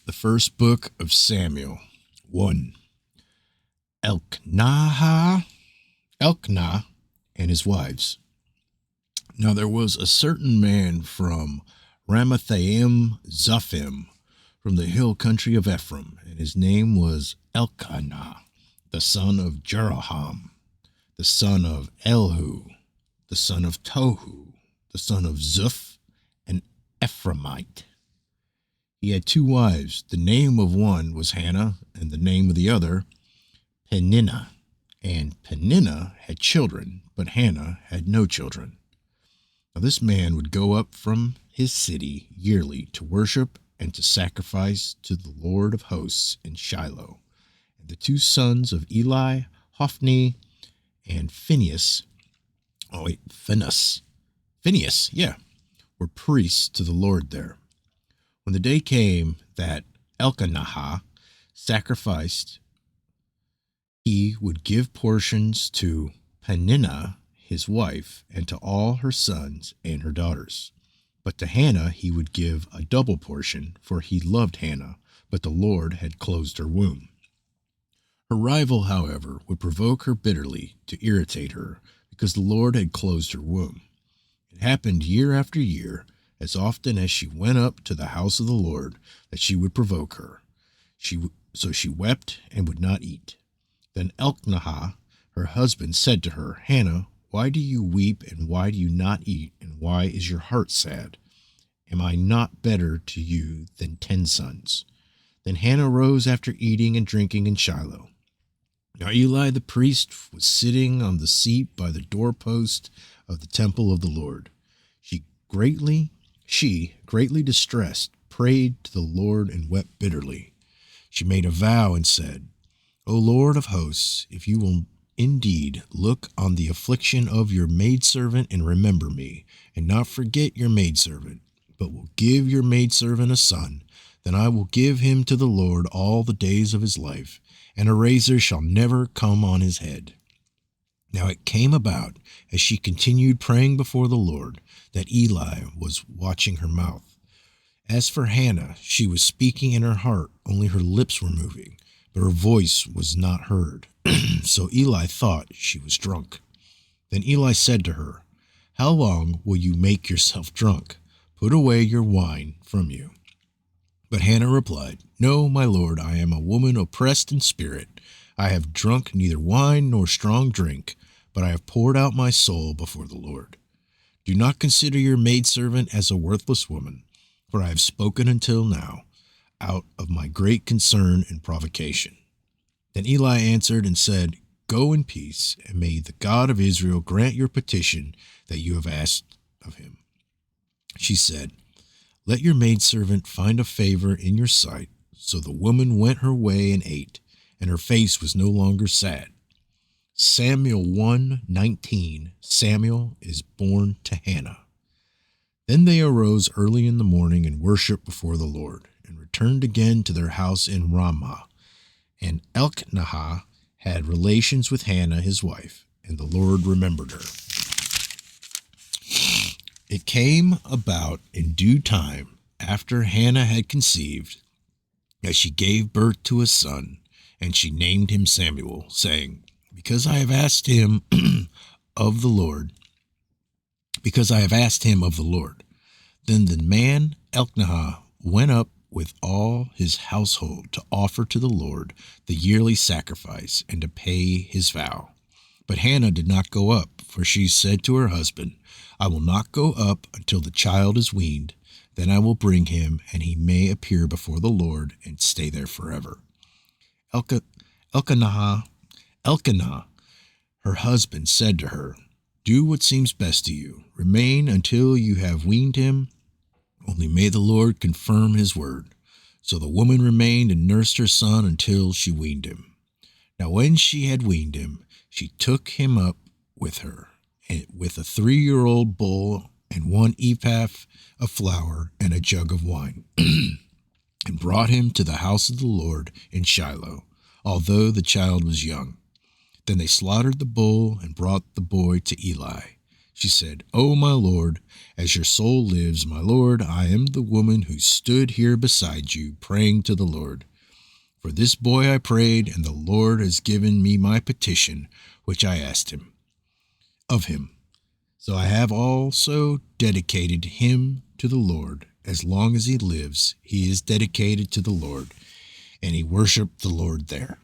The first book of Samuel. 1. Elkanah and his wives. Now there was a certain man from Ramathaim Zophim, from the hill country of Ephraim, and his name was Elkanah, the son of Jeroham, the son of Elihu, the son of Tohu, the son of Zuph, an Ephraimite. He had 2 wives. The name of one was Hannah, and the name of the other Peninnah. And Peninnah had children, but Hannah had no children. Now this man would go up from his city yearly to worship and to sacrifice to the Lord of hosts in Shiloh. And the 2 sons of Eli, Hophni and Phinehas, were priests to the Lord there. When the day came that Elkanah sacrificed, he would give portions to Peninnah, his wife, and to all her sons and her daughters. But to Hannah he would give a double portion, for he loved Hannah, but the Lord had closed her womb. Her rival, however, would provoke her bitterly to irritate her, because the Lord had closed her womb. It happened year after year, as often as she went up to the house of the Lord, that she would provoke her. So she wept and would not eat. Then Elkanah, her husband, said to her, Hannah, why do you weep, and why do you not eat, and why is your heart sad? Am I not better to you than 10 sons? Then Hannah rose after eating and drinking in Shiloh. Now Eli the priest was sitting on the seat by the doorpost of the temple of the Lord. She, greatly distressed, prayed to the Lord and wept bitterly. She made a vow and said, O Lord of hosts, if you will indeed look on the affliction of your maidservant and remember me, and not forget your maidservant, but will give your maidservant a son, then I will give him to the Lord all the days of his life, and a razor shall never come on his head. Now it came about, as she continued praying before the Lord, that Eli was watching her mouth. As for Hannah, she was speaking in her heart, only her lips were moving, but her voice was not heard. So Eli thought she was drunk. Then Eli said to her, How long will you make yourself drunk? Put away your wine from you. But Hannah replied, No, my lord, I am a woman oppressed in spirit. I have drunk neither wine nor strong drink, but I have poured out my soul before the Lord. Do not consider your maidservant as a worthless woman, for I have spoken until now, out of my great concern and provocation. Then Eli answered and said, Go in peace, and may the God of Israel grant your petition that you have asked of him. She said, Let your maidservant find a favor in your sight. So the woman went her way and ate, and her face was no longer sad. Samuel 1:19, Samuel is born to Hannah. Then they arose early in the morning and worshipped before the Lord, and returned again to their house in Ramah. And Elkanah had relations with Hannah his wife, and the Lord remembered her. It came about in due time, after Hannah had conceived, that she gave birth to a son, and she named him Samuel, saying, Because I have asked him of the Lord. Then the man Elkanah went up with all his household to offer to the Lord the yearly sacrifice and to pay his vow. But Hannah did not go up, for she said to her husband, I will not go up until the child is weaned. Then I will bring him, and he may appear before the Lord and stay there forever. Elkanah, her husband, said to her, Do what seems best to you. Remain until you have weaned him. Only may the Lord confirm his word. So the woman remained and nursed her son until she weaned him. Now when she had weaned him, she took him up with her, with a 3-year-old bull and 1 ephah of flour and a jug of wine, and brought him to the house of the Lord in Shiloh, although the child was young. Then they slaughtered the bull and brought the boy to Eli. She said, "Oh, my Lord, as your soul lives, my Lord, I am the woman who stood here beside you, praying to the Lord. For this boy I prayed, and the Lord has given me my petition, which I asked him of him. So I have also dedicated him to the Lord. As long as he lives, he is dedicated to the Lord." And he worshiped the Lord there.